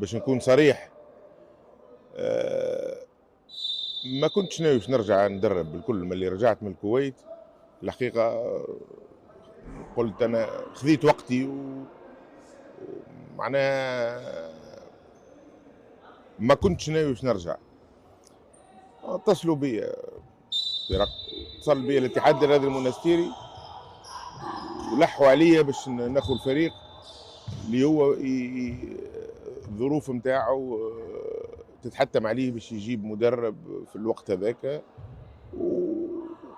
باش نكون صريح، ما كنتش ناوي باش نرجع ندرب بالكل. ملي رجعت من الكويت الحقيقة قلت أنا خذيت وقتي ومعناها ما كنتش ناوي باش نرجع. اتصلوا بي اتصل بي الاتحاد الرياضي المنستيري ولحوا عليا باش ناخذ الفريق اللي هو الظروف نتاعو تتحتم عليه باش يجيب مدرب في الوقت هذاك،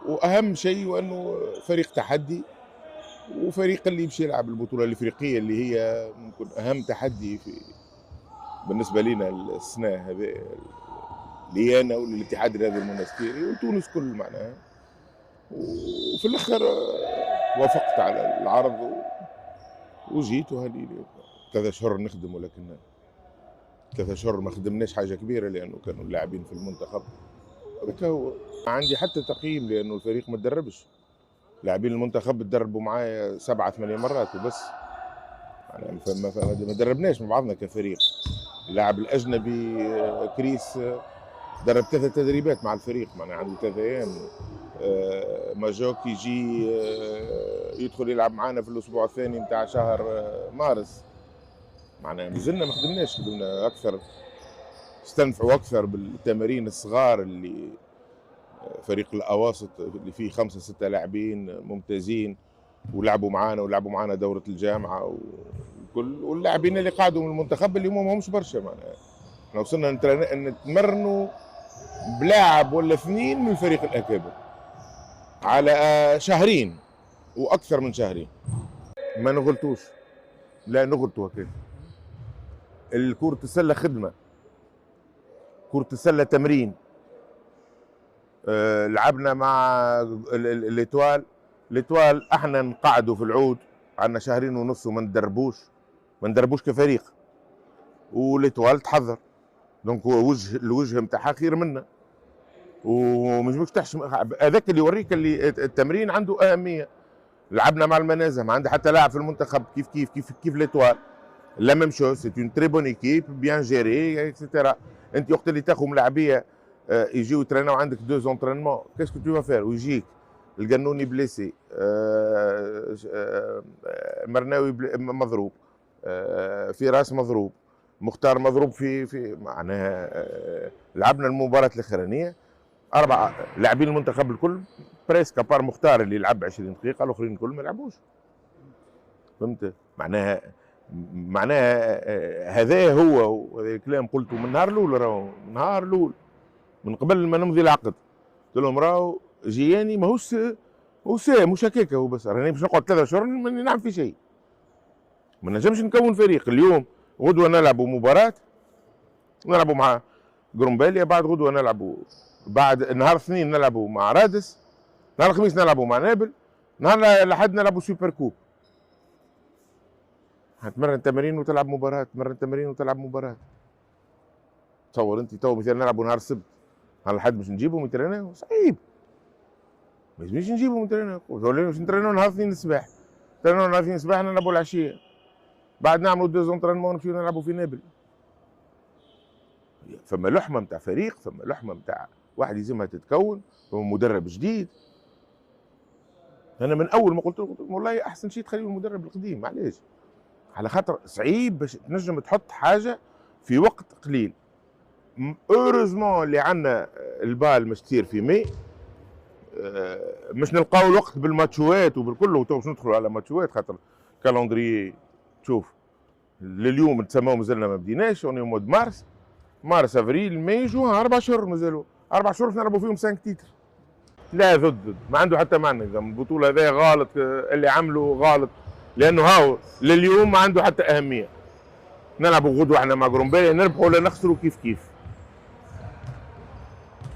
واهم شيء وانه فريق تحدي، وفريق اللي باش يلعب البطوله الافريقيه اللي هي ممكن اهم تحدي بالنسبه لنا السنه هذه، لي انا وللاتحاد الرياضي المنستيري وتونس كل معناها. وفي الاخر وافقت على العرض وجيت، وهذه 3 أشهر نخدم، ولكن 3 أشهر ما خدمناش حاجه كبيره لانه كانوا اللاعبين في المنتخب. هذاك هو. عندي حتى تقييم لانه الفريق ما تدربش. لاعبين المنتخب تدربوا معايا 7 8 مرات وبس، يعني ما دربناش مع بعضنا كفريق. اللاعب الاجنبي كريس درب 3 تدريبات مع الفريق، معناها عنده 3 ايام. ماجوك يجي يدخل يلعب معنا في الاسبوع الثاني نتاع شهر مارس. معناها مازلنا ما خدمناش، خدمنا اكثر، استنفعوا اكثر بالتمارين الصغار اللي فريق الاواسط اللي فيه 5 6 لاعبين ممتازين، ولعبوا معنا دوره الجامعه وكل، واللاعبين اللي قعدوا من المنتخب اللي هم ماهمش برشا. معناها احنا وصلنا نتمرنوا بلاعب ولا 2 من الفريق الاكابر على شهرين واكثر من شهرين. ما نغلطوش، لا نغلطوا هكذا. الكرة السلة خدمة، كرة السلة تمرين. لعبنا مع الاتوال احنا نقعدوا في العود عندنا 2.5 شهر وما ندربوش كفريق، والاتوال تحضر، دونك هو الوجه نتاعها خير منا، ومش تحشم هذاك اللي يوريك اللي التمرين عنده اهميه. لعبنا مع المنازه، ما عندي حتى لاعب في المنتخب كيف ليتوال. لا ميم شوز، سي اون تري بون ايكيب بيان جيري اكسيتيرا. انت وقت اللي تاخذ ملاعبيه يجيو يتريناو عندك 2 زونترينمون، كاسكو تو فار؟ ويجيك القنوني بليسي، مرناوي مضروب، فراس مضروب، مختار مضروب في معناها. لعبنا المباراه الاخرانيه 4 لاعبين المنتخب الكل بريسك بار مختار اللي لعب 20 دقيقه، الاخرين الكل ما لعبوش. فهمت معناها هذا هو الكلام قلته من نهار الاول، راهو من نهار الاول من قبل ما نمضي العقد. قلت لهم راهو جياني ماهوش مش هكاك هو، بس راني باش نقعد 3 أشهر ماني نعمل في شيء. ما نجمش نكون فريق اليوم غدوه نلعبوا مباراه، نلعبوا مع جرومباليا، بعد غدوه نلعبوا، بعد نهار الاثنين نلعبوا مع رادس، نهار الخميس نلعبوا مع نابل، نهار الاحد نلعبوا سوبر كوب. هتمرن تمارين وتلعب مباراة، تمرن تمارين وتلعب مباراة. تصور انت تو مثلا نلعبوا نهار السبت، نهار الاحد باش نجيبهم يتريناو؟ صعيب، ما يجمش نجيبهم يتريناو. باش نتريناو نهار الاثنين الصباح، نتريناو نهار الاثنين الصباح نلعبوا العشية، بعد نعملوا 2 زونترينمون نمشيو نلعبوا في نابل. فما لحمة نتاع فريق، فما لحمة نتاع واحد يلزمها تتكون، فما مدرب جديد. انا من اول ما قلت له والله احسن شيء تخليه المدرب القديم، معليش، على خاطر صعيب باش تنجم تحط حاجه في وقت قليل. اوروزمون اللي عندنا البال مش تصير في مي، مش نلقاو الوقت بالماتشوات وبالكل، وتو باش ندخلوا على ماتشوات خاطر كالندري. تشوف لليوم تسموا مازلنا ما بديناش، اوني مود مارس افريل ماي جوان، 4 أشهر مازالوا، 4 أشهر نلعبوا فيهم 5 تيتر. لا ضد ما عنده حتى معنى البطوله هذا غلط، اللي عمله غلط، لانه هاو لليوم ما عنده حتى اهميه. نلعبوا غدوه احنا مع جرومباليا، نربحوا ولا نخسروا كيف.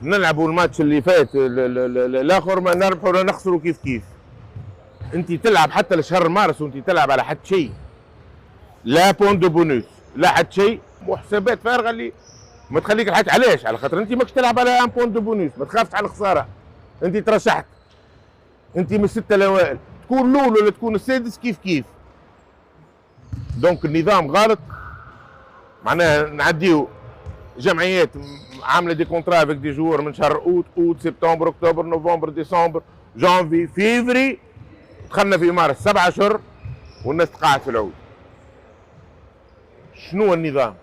نلعبوا الماتش اللي فات الاخر ما نربحوا ولا نخسروا كيف. انت تلعب حتى لشهر مارس وانت تلعب على حد شيء، لا بون دو بونوس لا حد شيء، وحسابات فارغه اللي ما تخليك الحاج. علاش؟ على خاطر انت ماكش تلعب على ان بون دو بونوس، ما تخافش على الخساره. انت ترشحت، انت من الستة الاوائل، تكون الاول ولا تكون السادس كيف. دونك النظام غلط، معناها نعديو جمعيات عامله دي كونترا افيك دي جوور من شهر اوت سبتمبر اكتوبر نوفمبر ديسمبر جانفي فيفري، دخلنا في مارس 7 اشهر والناس تقاعد في العود. شنو النظام؟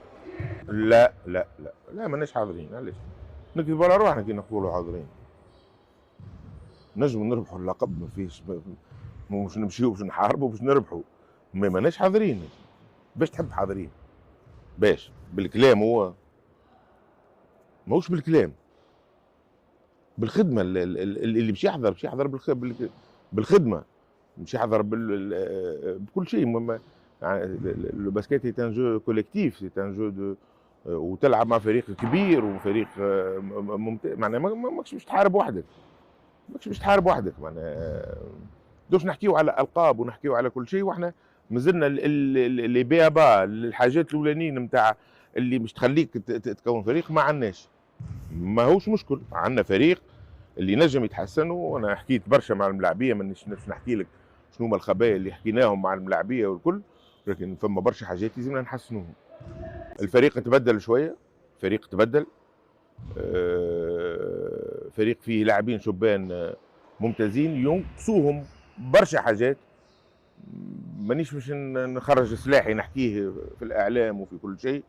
لا لا لا لا ماناش حاضرين. علاش نكذبوا على روحنا كي نقولوا حاضرين؟ نجموا نربحوا اللقب، ما فيش مش نمشيو باش نحاربوا باش نربحوا، ماناش حاضرين. باش تحب حاضرين؟ باش بالكلام هو ماهوش بالكلام، بالخدمه. اللي باش يحضر باش يحضر بالخدمه، مش يحضر بكل شيء. يعني لو باسكيت سي ان جو كوليكتيف، سي ان جو دو، وتلعب مع فريق كبير وفريق ممتاز. معناها ماكش باش تحارب وحدك، ماكش باش تحارب وحدك. معناها دوش نحكيو على القاب ونحكيو على كل شيء، واحنا مازلنا اللي بيابا الحاجات الاولانيين نتاع اللي مش تخليك تكون فريق ما عندناش. ماهوش مشكل، عندنا فريق اللي نجم يتحسن. وانا حكيت برشا مع الملاعبيه، مانيش نحكي لك شنو هما الخبايا اللي حكيناهم مع الملاعبيه والكل، لكن فما برشا حاجات لازمنا نحسنوهم. الفريق تبدل شويه، فريق تبدل، فريق فيه لاعبين شبان ممتازين ينقصوهم برشا حاجات. مانيش باش نخرج سلاحي نحكيه في الاعلام وفي كل شيء،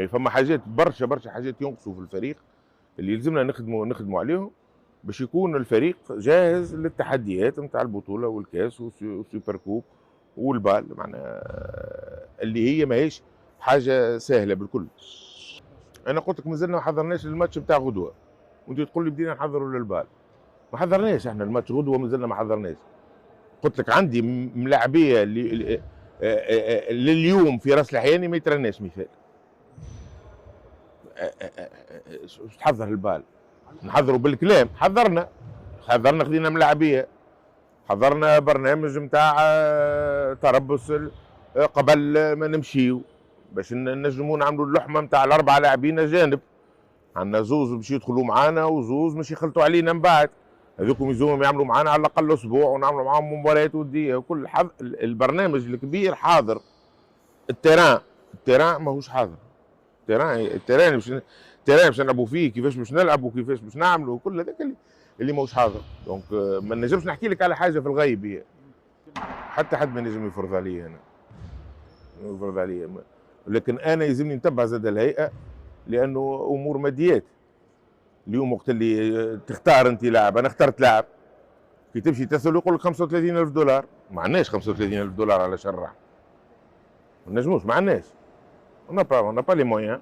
فما حاجات برشا حاجات ينقصوا في الفريق اللي يلزمنا نخدموا عليهم باش يكون الفريق جاهز للتحديات نتاع البطوله والكاس والسوبر كوب والبال. معناها اللي هي ماهيش حاجه سهله بالكل. انا قلت لك مازلنا ما حضرناش الماتش نتاع غدوه، وانت تقول لي بدينا نحضروا للبال. ما حضرناش احنا الماتش غدوه، مازلنا ما حضرناش. قلت لك عندي ملاعبيه لليوم في راس الحياني ما يترناش مثال. باش تحضر البال؟ نحضروا بالكلام. حضرنا خذينا ملاعبيه، حضرنا برنامج نتاع تربص قبل ما نمشيو باش نجموا نعملوا اللحمه نتاع الاربعه لاعبين اجانب. عندنا زوز باش يدخلوا معانا وزوز مش يخلطوا علينا من بعد. هذوكم يزومهم يعملوا معانا على الاقل اسبوع ونعملوا معاهم مباريات وديه وكل البرنامج الكبير حاضر. التيران ماهوش حاضر. التيران باش نلعبوا فيه، كيفاش باش نلعبوا وكيفاش باش نعملوا وكل هذاك اللي ماهوش حاضر. دونك ما نجمش نحكي لك على حاجه في الغيب هي. حتى حد ما نجم يفرض علي انا، لكن انا يلزمني نتبع زاد الهيئه، لانه امور ماديات. اليوم وقت اللي تختار انت لاعب، انا اخترت لاعب، كي تمشي تسال يقول لك 35,000 دولار. ما عندناش 35,000 دولار على شرع، ما نجموش، ما عندناش. انا با لي مويان.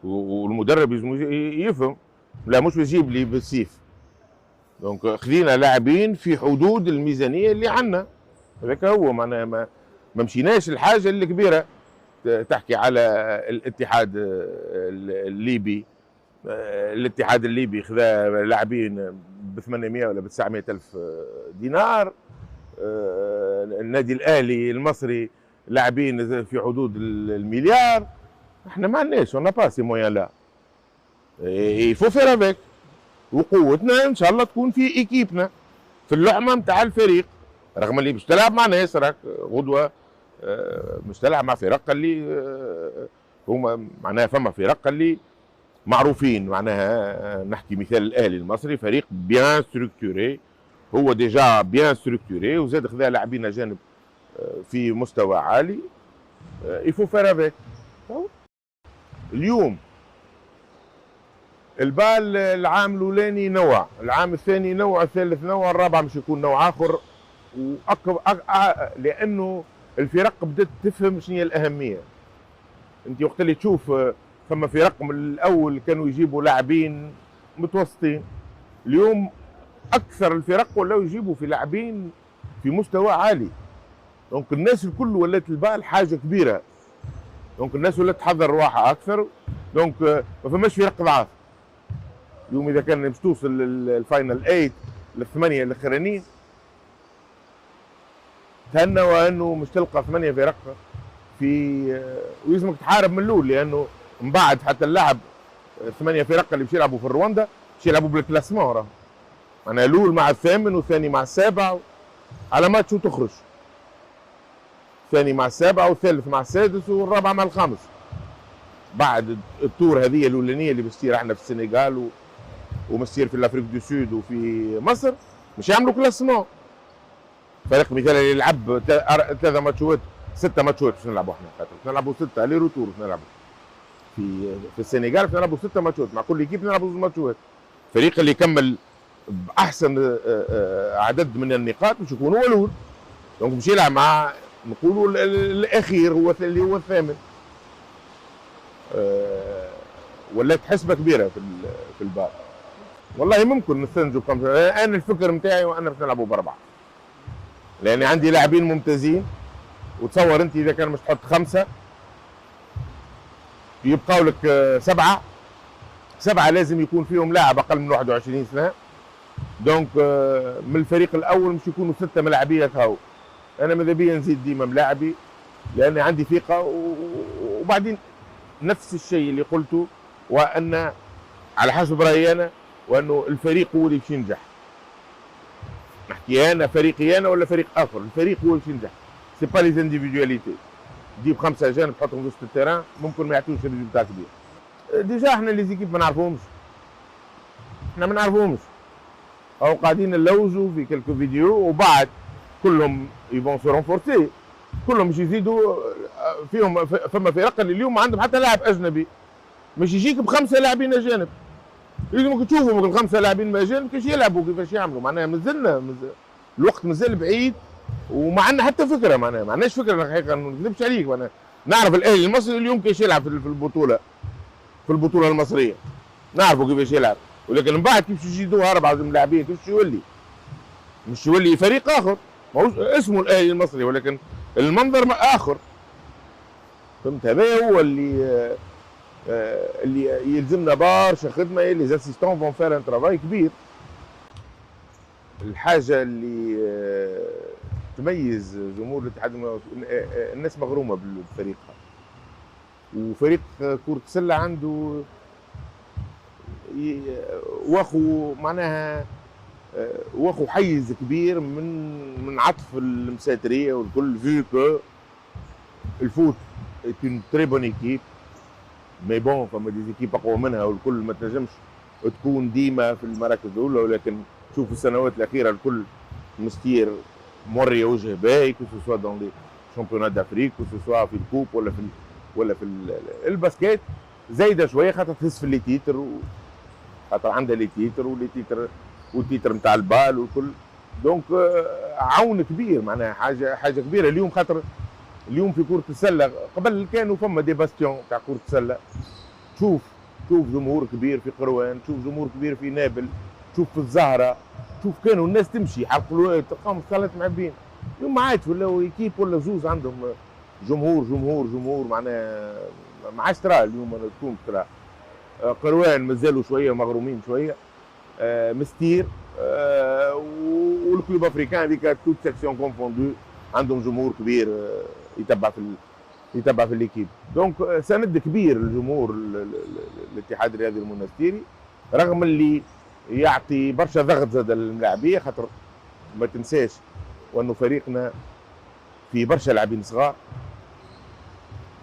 والمدرب يفهم، لا مش بيجيب لي بالسيف. دونك خذينا لاعبين في حدود الميزانيه اللي عندنا، هذاك هو. معناها ما مشيناش الحاجه الكبيره. تحكي على الاتحاد الليبي، الاتحاد الليبي خذا لاعبين ب 800 ولا ب 900 الف دينار. النادي الاهلي المصري لاعبين في حدود المليار. احنا ما عندناش، اون با سي مويان لا. يفو فير افيك، وقوتنا ان شاء الله تكون في ايكيبنا في اللحمه نتاع الفريق. رغم اللي باش تلعب مع ناس راك غدوه مش تلعب مع فرق اللي هما معناها فما فرق اللي معروفين. معناها نحكي مثال الاهلي المصري، فريق بيان ستركتوري، هو ديجا بيان ستركتوري وزاد خذا لاعبين اجانب في مستوى عالي. يفو فير افيك. اليوم البال العام الاولاني نوع، العام الثاني نوع، الثالث نوع، الرابع مش يكون نوع اخر. لانه الفرق بدات تفهم شنو هي الاهميه. انت وقت اللي تشوف ثم فرق من الاول كانوا يجيبوا لاعبين متوسطين، اليوم اكثر الفرق ولاو يجيبوا في لاعبين في مستوى عالي. دونك الناس الكل ولات البال حاجه كبيره. دونك الناس ولات تحضر رواحها اكثر. دونك ما فماش فرق ضعاف. اليوم اذا كان باش توصل الفاينل 8 للثمانيه الاخرانيين، تهنى وانه مش تلقى 8 فرق في ويلزمك تحارب من الاول، لانه من بعد حتى اللاعب 8 فرق اللي باش يلعبوا في رواندا باش يلعبوا بالكلاسمون. راه معناها الاول مع الثامن والثاني مع السابع على ماتش وتخرج، الثاني مع السابع والثالث مع السادس والرابع مع الخامس. بعد التور هذه الاولانيه اللي بتصير احنا في السنغال ومصير في الافريق دو سود وفي مصر، مش يعملوا كلاسمون. فريق مثلا يلعب 3 ماتشات 6 ماتشات باش نلعبوا احنا، خاطر نلعبوا 6 الي روتور، نلعبوا في السنغال نلعبوا 6 ماتشات مع كل ايكيب نلعبوا 2 ماتشات. الفريق اللي يكمل باحسن عدد من النقاط باش يكون هو الاول، دونك باش يلعب مع نقولوا الاخير هو اللي هو الثامن. ولات حسبه كبيره في الباب. والله ممكن نستنتجوا انا الفكر نتاعي وانا باش نلعبوا ب4، لان عندي لاعبين ممتازين. وتصور انت اذا كان مش تحط 5 يبقاو لك 7 لازم يكون فيهم لاعب اقل من 21 سنه. دونك من الفريق الاول مش يكونوا 6 ملاعبيه هاو. انا ماذا بيا نزيد ديما ملاعبي لان عندي ثقه. وبعدين نفس الشيء اللي قلته، وان على حسب رايي انا وانه الفريق هو اللي باش ينجح. نحكي انا فريقي انا ولا فريق اخر، الفريق هو اللي باش ينجح. سي با لي انديفيدواليتي. تجيب 5 اجانب تحطهم في وسط التيران ممكن ما يعطوش ريزولتا كبير. ديجا احنا لي زيكيب ما نعرفهمش، احنا ما نعرفهمش، او قاعدين نلوجوا في كلكو فيديو وبعد كلهم يفون سو رونفورسي، كلهم مش يزيدوا فيهم. فما فرق اللي اليوم ما عندهم حتى لاعب اجنبي، مش يجيك ب5 لاعبين اجانب. لازم تشوفوا ال5 لاعبين اجانب كيفاش يلعبوا كيفاش يعملوا. معناها مازلنا الوقت مازال بعيد وما عندنا حتى فكره. معناها ما عندناش فكره الحقيقه، ما نكذبش عليك. معناها نعرف الاهلي المصري اليوم كيفاش يلعب في البطوله المصريه، نعرفوا كيفاش يلعب. ولكن من بعد كيفاش يزيدوها 4 لاعبين كيفاش يولي؟ مش يولي فريق اخر، ماهوش اسمه الاهلي المصري ولكن المنظر اخر. فهمت؟ هذا هو اللي يلزمنا برشا خدمه. لي زاسيستون فون فير ان ترافاي كبير. الحاجه اللي تميز جمهور الاتحاد، الناس مغرومه بالفريق. وفريق كرة السلة عنده واخو معناها واخو حيز كبير من عطف المساتريه والكل. فيو كو الفوت اي اون تري بون ايكيب، مي بون فما دي زيكيب اقوى منها والكل ما تنجمش تكون ديما في المراكز الاولى. ولكن شوف السنوات الاخيره الكل مستير موري وجه باهي، كو سوا دون لي شامبيونات دافريك، كو سوا في الكوب ولا في الباسكيت. زايده شويه خاطر تهز في لي تيتر، خاطر عندها لي تيتر والتيتر نتاع البال والكل. دونك عون كبير، معناها حاجه كبيره اليوم. خاطر اليوم في كرة السلة قبل كانوا فما دي باستيون تاع كرة السلة. تشوف جمهور كبير في قروان، تشوف جمهور كبير في نابل، تشوف في الزهرة، تشوف كانوا الناس تمشي حلقوا تلقاهم صالات معبين. اليوم ما عادش، ولاو ايكيب ولا زوز عندهم جمهور معناها ما عادش ترى اليوم تكون ترى. قروان مازالوا شويه مغرومين شويه. مستير والكلوب افريكان هذيك توت سيكسيون كونفوندو عندهم جمهور كبير يتبع في الليكيب. دونك سند كبير الجمهور الاتحاد الرياضي المنستيري، رغم اللي يعطي برشا ضغط زاد للاعبيه. خاطر ما تنساش وانه فريقنا في برشا لاعبين صغار.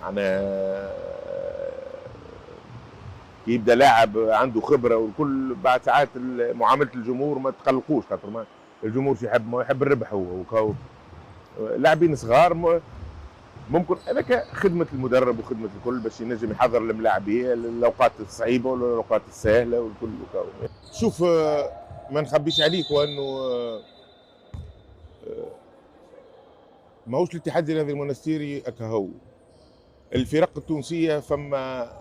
معناها يبدا لاعب عنده خبره والكل بعد ساعات معامله الجمهور ما تقلقوش. خاطر ما الجمهور يحب الربح. هو لاعبين صغار ممكن هذاك خدمه المدرب وخدمه الكل باش ينجم يحضر الملاعبيه الاوقات الصعيبه ولا الاوقات السهله والكل. شوف ما نخبيش عليك وانه ماهوش الاتحاد الرياضي المنستيري هو الفرق التونسيه. فما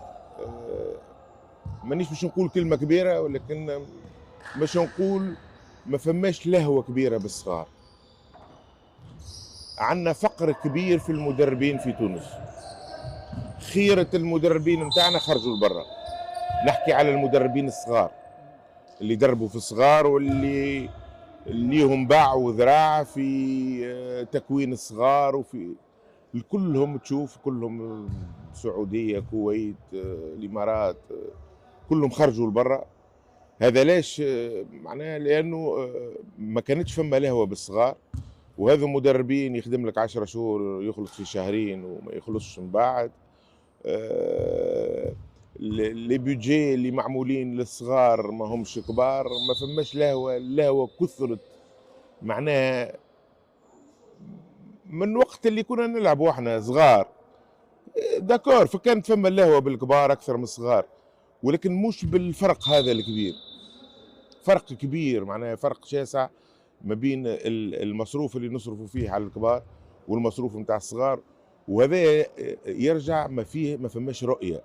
مانيش باش نقول كلمه كبيره، ولكن باش نقول ما فماش لهوه كبيره بالصغار. عندنا فقر كبير في المدربين في تونس. خيرة المدربين نتاعنا خرجوا لبرا. نحكي على المدربين الصغار اللي دربوا في الصغار واللي ليهم باع وذراع في تكوين الصغار. وفي كلهم تشوف كلهم السعودية، كويت، الإمارات، كلهم خرجوا لبرا. هذا ليش؟ معناه لأنه ما كانتش فما لهوة بالصغار. وهذا مدربين يخدم لك 10 شهور يخلص في شهرين وما يخلصش من بعد. لي بيدجي اللي معمولين للصغار ما همش كبار، ما فماش لهوة، اللهوة كثرت معناها من وقت اللي كنا نلعب واحنا صغار. داكور، فكانت فما اللهوة بالكبار أكثر من الصغار، ولكن مش بالفرق هذا الكبير. فرق كبير معناها فرق شاسع ما بين المصروف اللي نصرفوا فيه على الكبار والمصروف نتاع الصغار، وهذا يرجع ما فماش رؤية.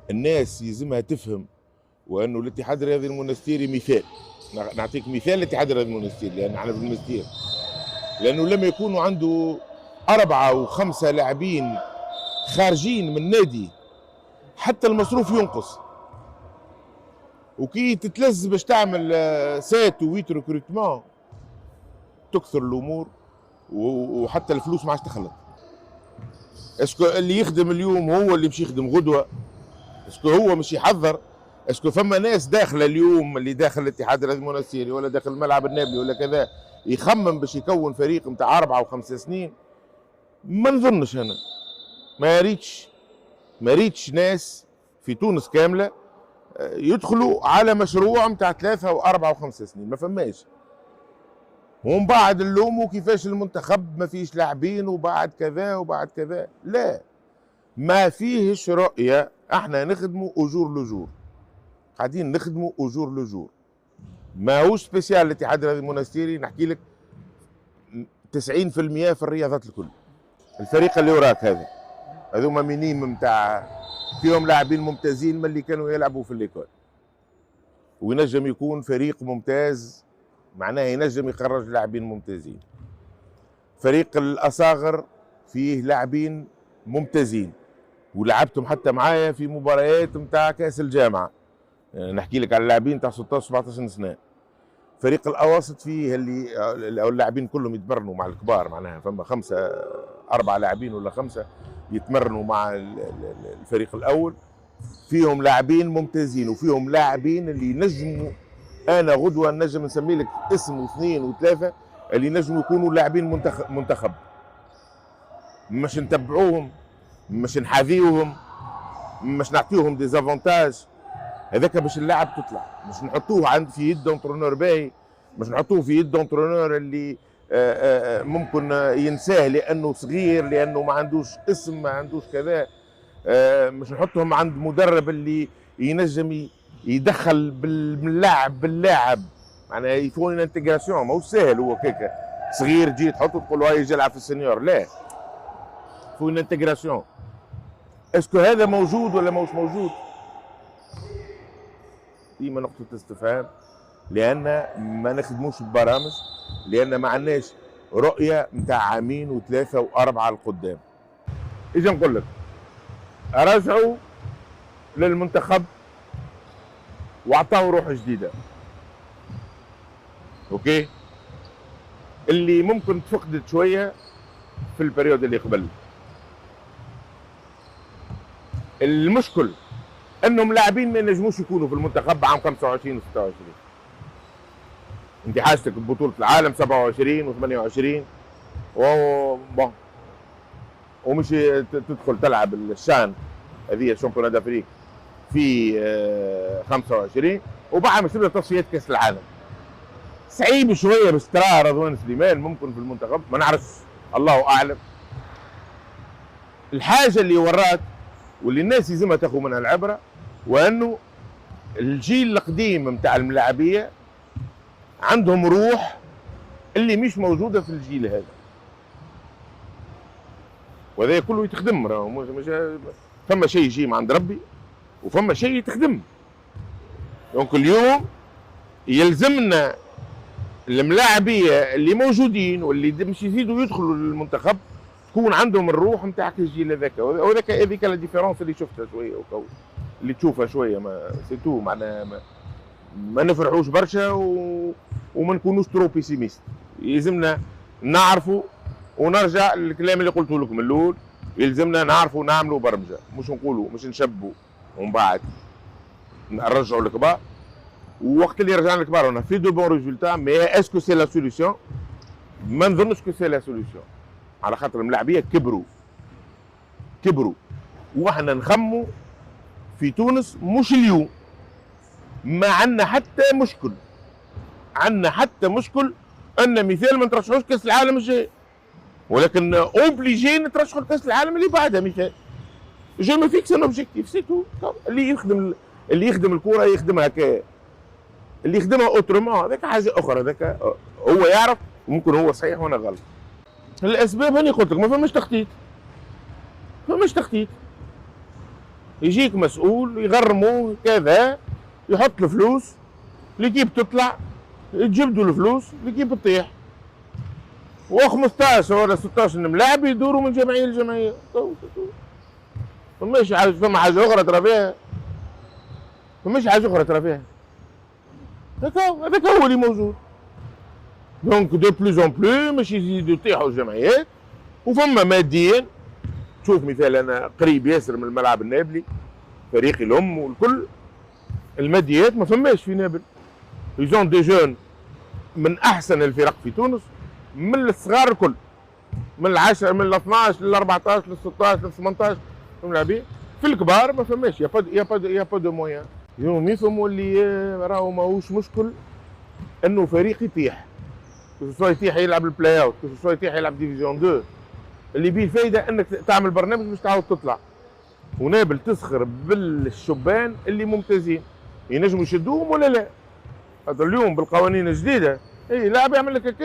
الناس يلزمها تفهم، وانه الاتحاد الرياضي المونستيري مثال. نعطيك مثال الاتحاد الرياضي المونستيري، لان احنا في المونستير، لانه لما يكونوا عنده 4 و5 لاعبين خارجين من النادي حتى المصروف ينقص، وكي تتلز باش تعمل 7 و 8 ريكروتمون تكثر الامور، وحتى الفلوس ما عادش تخلط. اسكو اللي يخدم اليوم هو اللي مش يخدم غدوه؟ اسكو هو مش يحضر؟ اسكو فما ناس داخله اليوم اللي داخل الاتحاد الرياضي المونستيري ولا داخل الملعب النابلي ولا كذا يخمم باش يكون فريق نتاع 4 و5 سنين؟ ما نظنش انا، ما ريتش ناس في تونس كامله يدخلوا على مشروع نتاع 3 و4 و5 سنين، ما فماش. ومن بعد اللوم كيفاش المنتخب ما فيش لاعبين وبعد كذا وبعد كذا، لا، ما فيهش رؤيه. احنا نخدموا اجور لجور، قاعدين نخدموا اجور لجور، ما هوش سبيسيال الاتحاد الرياضي المونستيري. نحكي لك 90% في الرياضات الكل. الفريق اللي وراك هذوما مينيم نتاع فيهم لاعبين ممتازين من اللي كانوا يلعبوا في الليكول، وينجم يكون فريق ممتاز، معناه ينجم يخرج لاعبين ممتازين. فريق الاصاغر فيه لاعبين ممتازين ولعبتهم حتى معايا في مباريات نتاع كاس الجامعه، يعني نحكي لك على اللاعبين نتاع 16 17 سنه. فريق الاواسط فيه اللي اللاعبين كلهم يتمرنوا مع الكبار، معناها فما 4 لاعبين ولا 5 يتمرنوا مع الفريق الاول، فيهم لاعبين ممتازين وفيهم لاعبين اللي ينجموا، انا غدوه نجم نسمي لك اسم واثنين وثلاثه اللي ينجموا يكونوا لاعبين منتخب. مش نتبعوهم، مش نحاذيوهم، مش نعطيوهم ديزافونتاج، هذاك باش اللاعب تطلع. مش نحطوه عند في يد انترونور باهي، مش نحطوه في يد انترونور اللي ممكن ينساه لانه صغير، لانه ما عندوش اسم، ما عندوش كذا. مش نحطهم عند مدرب اللي ينجم يدخل باللاعب معناها يكون انتجراسيون. ما هو سهل هو كيكا صغير تجي تحطه تقول له يجي يلعب في السنيور، لا، فون انتجراسيون. اسكو هذا موجود ولا ماهوش موجود؟ ديما نقطة استفهام، لأن ما نخدموش ببرامج، لأن ما عندناش رؤية نتاع عامين و3 و4 القدام. إذا نقول لك رجعوا للمنتخب واعطاوا روح جديدة، أوكي، اللي ممكن تفقدت شوية في البريود اللي قبل. المشكل انهم لاعبين ما ينجموش يكونوا في المنتخب عام 25 و 26. انت حاجتك ببطوله العالم 27 و 28 ومش تدخل تلعب الشان هذه الشامبيونات دافريك في 25 وبعد مش تبدا تصفيات كاس العالم. صعيب شويه باش ترى رضوان سليمان ممكن في المنتخب، ما نعرفش، الله اعلم. الحاجه اللي وراك واللي الناس يلزمها تاخذ منها العبره، وانه الجيل القديم نتاع الملاعبيه عندهم روح اللي مش موجوده في الجيل هذا، وهذا كله يتخدم. مش فما شيء يجي من عند ربي وفما شيء يتخدم. دونك اليوم يلزمنا الملاعبيه اللي موجودين واللي مش يزيدوا يدخلوا للمنتخب تكون عندهم الروح نتاع الجيل هذاك، وهذاك هذيك لا ديفيرونس اللي شفتها شويه اللي تشوفها شويه، ما سيتو معناها ما نفرحوش برشا وما نكونوش ترو بيسيميست. يلزمنا نعرفوا ونرجع للكلام اللي قلته لكم الاول، يلزمنا نعرفوا نعملوا برمجه، مش نقولوا مش نشبوا ومن بعد نرجعوا الكبار. ووقت اللي رجعنا الكبار اون في دو بون ريزولتا، مي اسكو سي لا سوليسيون؟ ما نظنش كو سي لا سوليسيون، على خاطر الملاعبيه كبروا واحنا نخمو في تونس مش اليوم، ما عندنا حتى مشكل، عندنا حتى مشكل ان مثال ما نترشحوش كاس العالم الجاي، ولكن اوبليجي نترشحوا لكاس العالم اللي بعدها مثال. جو مي فيكس ان اوبجيكتيف سي تو. اللي يخدم الكره يخدمها اللي يخدمها اوترومون هذاك حاجه اخرى، هذاك هو يعرف، ممكن هو صحيح وانا غلط. الاسباب هاني قلت لك، ما فماش تخطيط، ما فماش تخطيط. يجيك مسؤول يغرموه كذا، يحط الفلوس، ليكيب تطلع، تجيب له الفلوس، ليكيب تطيح، و15 ولا 16 ملاعب يدوروا من جمعيه لجمعيه. فماش حاجه، فما حاجه اخرى ترى فيها، فماش حاجه اخرى ترى فيها. هذاك هو اللي موجود. دونك دو بلوز اون بلو ماشي يزيدوا يطيحوا الجمعيات. وفما ماديا، تشوف مثال انا قريب ياسر من الملعب النابلي، فريقي الام والكل، الماديات ما فماش في نابل. يزون دي جون من احسن الفرق في تونس، من الصغار الكل، من العشرة، من ال 12 لل 14 لل 16 لل 18 ملاعبين. في الكبار ما فماش، يا با دو مويان. يوم يفهموا اللي راهو ماهوش مشكل انه فريق يطيح، سواء يطيح يلعب البلاي اوت، سواء يطيح يلعب ديفيزيون 2. اللي بيه الفايده انك تعمل برنامج باش تعاود تطلع. ونابل تسخر بالشبان اللي ممتازين، ينجموا يشدوهم ولا لا. هذا اليوم بالقوانين الجديده، اي لاعب يعمل لك هكا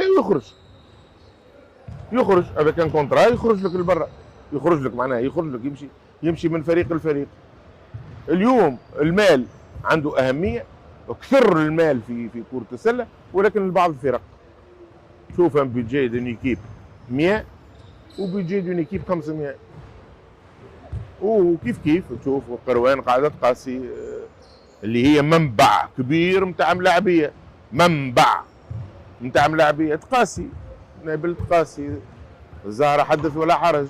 يخرج هذا كان كونترا، يخرج لك لبرا، يخرج لك معناها يخرج لك، يمشي من فريق لفريق. اليوم المال عنده اهميه، كثر المال في كره السله، ولكن لبعض الفرق شوف ان بيدجي دون ايكيب 100 وبيدجي دون ايكيب 500، وكيف تشوف قروان قاعده تقاسي اللي هي منبع كبير نتاع ملاعبيه، منبع نتاع ملاعبيه تقاسي. نابل تقاسي، الزهره حدث ولا حرج.